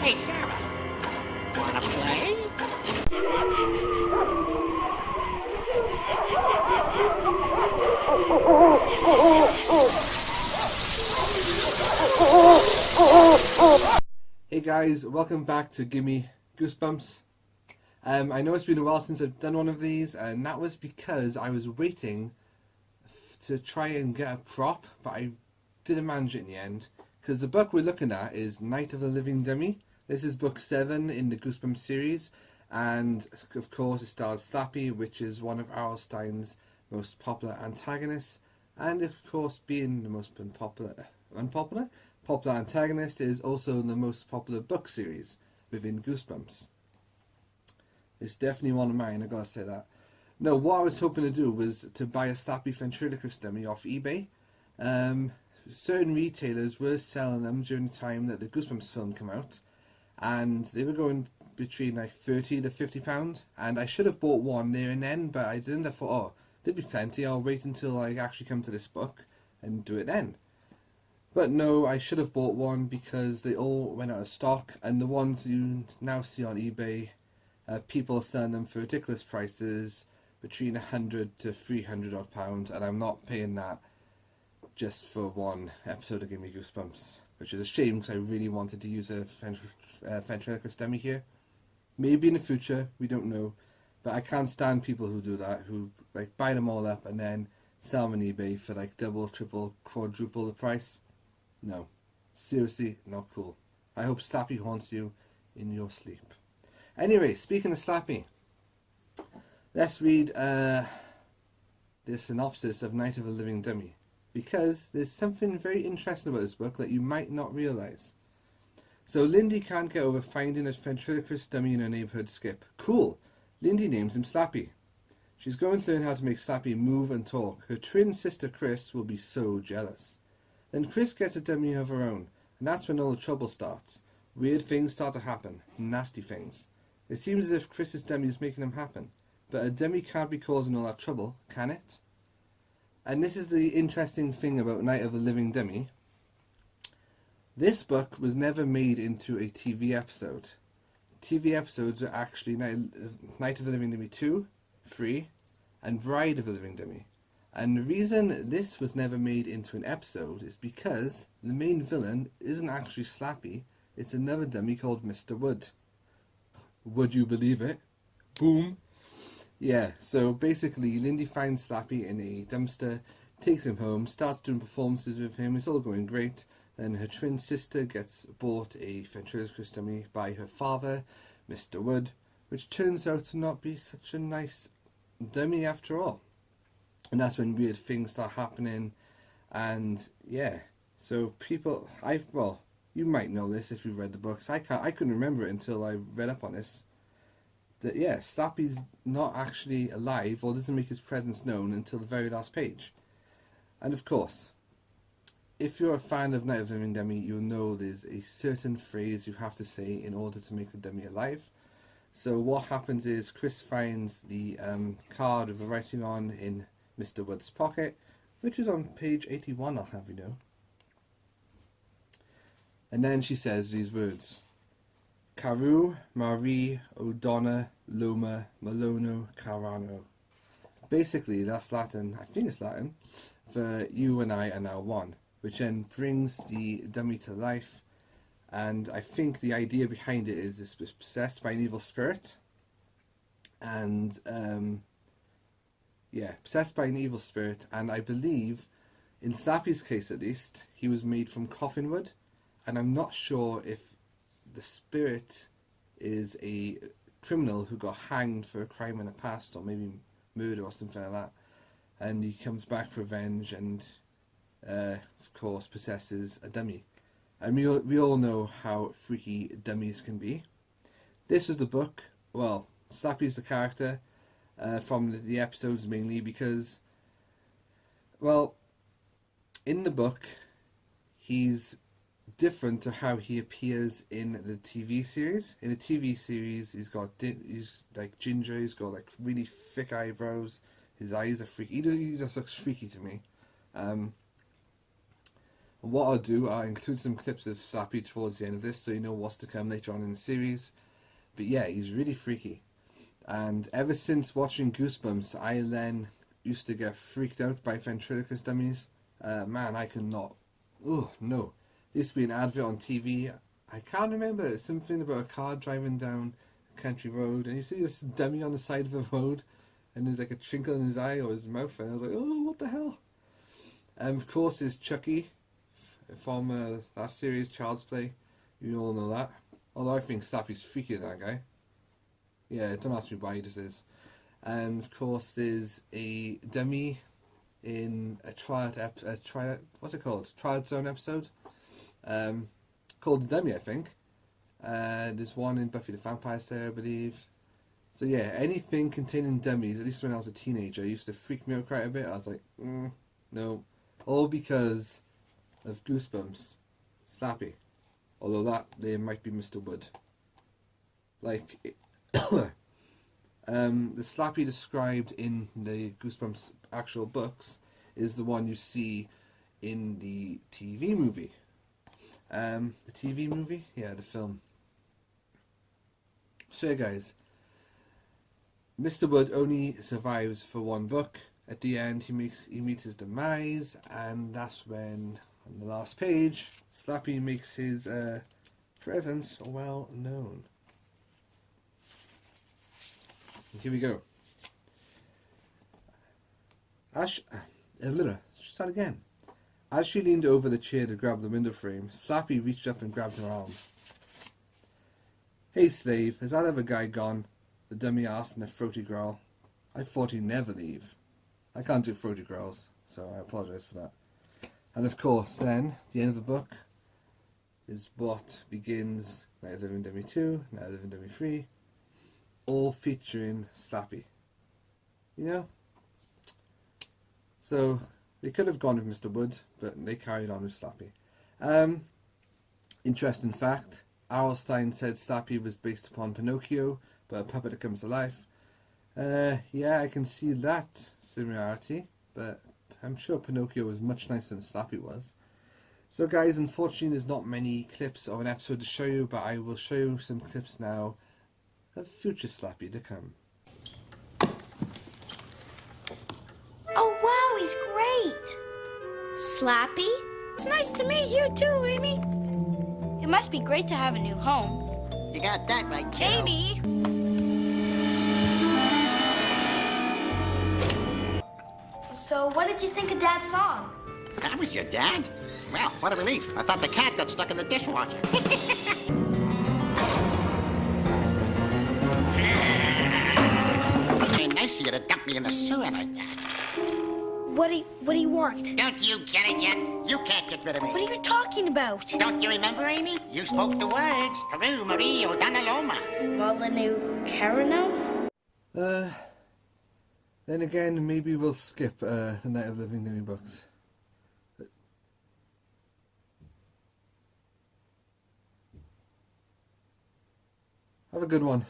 Hey, Sarah, wanna play? Hey guys, welcome back to Gimme Goosebumps. I know it's been a while since I've done one of these, and that was because I was waiting to try and get a prop, but I didn't manage it in the end. Because the book we're looking at is Night of the Living Dummy. This is book 7 in the Goosebumps series, and of course it stars Slappy, which is one of R.L Stine's most popular antagonists, and of course being the most popular antagonist is also the most popular book series within Goosebumps. It's definitely one of mine, I gotta say that. No, what I was hoping to do was to buy a Slappy ventriloquist dummy off eBay. Certain retailers were selling them during the time that the Goosebumps film came out, and they were going between like £30 to £50, and I should have bought one there and then, but I didn't. I thought, oh, there'd be plenty, I'll wait until I actually come to this book and do it then. But no, I should have bought one because they all went out of stock, and the ones you now see on eBay, people are selling them for ridiculous prices, between £100 to £300 odd pounds, and I'm not paying that just for one episode of Gimme Goosebumps, which is a shame because I really wanted to use a ventriloquist dummy here. Maybe in the future, we don't know, but I can't stand people who do that, who like buy them all up and then sell them on eBay for like double, triple, quadruple the price. No, seriously, not cool. I hope Slappy haunts you in your sleep. Anyway, speaking of Slappy, let's read the synopsis of Night of the Living Dummy, because there's something very interesting about this book that you might not realise. So Lindy can't get over finding a ventriloquist dummy in her neighbourhood skip. Cool! Lindy names him Slappy. She's going to learn how to make Slappy move and talk. Her twin sister Chris will be so jealous. Then Chris gets a dummy of her own, and that's when all the trouble starts. Weird things start to happen. Nasty things. It seems as if Chris's dummy is making them happen. But a dummy can't be causing all that trouble, can it? And this is the interesting thing about Night of the Living Dummy. This book was never made into a TV episode. TV episodes are actually Night of the Living Dummy 2, 3, and Bride of the Living Dummy. And the reason this was never made into an episode is because the main villain isn't actually Slappy, it's another dummy called Mr. Wood. Would you believe it? Boom! Yeah, so basically Lindy finds Slappy in a dumpster, takes him home, starts doing performances with him, it's all going great. Then her twin sister gets bought a ventriloquist dummy by her father, Mr. Wood, which turns out to not be such a nice dummy after all. And that's when weird things start happening, and yeah, so people, you might know this if you've read the books. I couldn't remember it until I read up on this. That yeah, Slappy's not actually alive or doesn't make his presence known until the very last page. And of course, if you're a fan of Night of the Living Dummy, you'll know there's a certain phrase you have to say in order to make the dummy alive. So what happens is Chris finds the card with the writing on in Mr. Wood's pocket, which is on page 81, I'll have you know. And then she says these words: Carew, Marie, O'Donnell, Loma, Malono, Carano. Basically, that's Latin, I think it's Latin, for you and I are now one, which then brings the dummy to life. And I think the idea behind it is it's possessed by an evil spirit. And, possessed by an evil spirit. And I believe, in Slappy's case at least, he was made from coffin wood. And I'm not sure if the spirit is a criminal who got hanged for a crime in the past, or maybe murder or something like that, and he comes back for revenge and of course possesses a dummy. And we all know how freaky dummies can be. This is the book. Well, Slappy's the character from the episodes mainly because, well, in the book he's different to how he appears in the TV series. In the TV series, he's like ginger. He's got like really thick eyebrows. His eyes are freaky. He just looks freaky to me. And what I'll do, I'll include some clips of Slappy towards the end of this so you know what's to come later on in the series. But yeah, he's really freaky. And ever since watching Goosebumps, I then used to get freaked out by ventriloquist dummies. Man, I could not. Oh, no. There used to be an advert on TV. I can't remember. It's something about a car driving down a country road. And you see this dummy on the side of the road. And there's like a twinkle in his eye or his mouth. And I was like, oh, what the hell? Of course, there's Chucky from that series, Child's Play. You all know that. Although I think Slappy's freakier than that guy. Yeah, don't ask me why this is. And of course, there's a dummy in a what's it called? Twilight Zone episode. Called The Dummy, I think. There's one in Buffy the Vampire Slayer, I believe. So yeah, anything containing dummies, at least when I was a teenager, used to freak me out quite a bit. I was like, no. All because of Goosebumps. Slappy. Although that, there might be Mr. Wood. Like, the Slappy described in the Goosebumps actual books is the one you see in the TV movie. The TV movie? Yeah, the film. So yeah, guys. Mr. Wood only survives for one book. At the end, he meets his demise, and that's when, on the last page, Slappy makes his presence well known. Here we go. Start again. As she leaned over the chair to grab the window frame, Slappy reached up and grabbed her arm. Hey, slave, has that other guy gone? The dummy asked in a throaty growl. I thought he'd never leave. I can't do throaty growls, so I apologise for that. And of course, then, the end of the book is what begins Night of the Living Dummy 2, Night of the Living Dummy 3, all featuring Slappy. You know? So, they could have gone with Mr. Wood, but they carried on with Slappy. Interesting fact, R.L Stine said Slappy was based upon Pinocchio, but a puppet that comes to life. Yeah, I can see that similarity, but I'm sure Pinocchio was much nicer than Slappy was. So guys, unfortunately there's not many clips of an episode to show you, but I will show you some clips now of future Slappy to come. Oh wow, he's great! Slappy? It's nice to meet you too, Amy. It must be great to have a new home. You got that right, kiddo. Amy! So, what did you think of Dad's song? That was your dad? Well, what a relief. I thought the cat got stuck in the dishwasher. Ain't nice of you to dump me in the sewer like that. What do you want? Don't you get it yet? You can't get rid of me. What are you talking about? Don't you remember, Amy? You spoke the words. Peru, Marie, Odanaloma. Molyneux Carano? Then again, maybe we'll skip the Night of the Living Dummy books. Have a good one.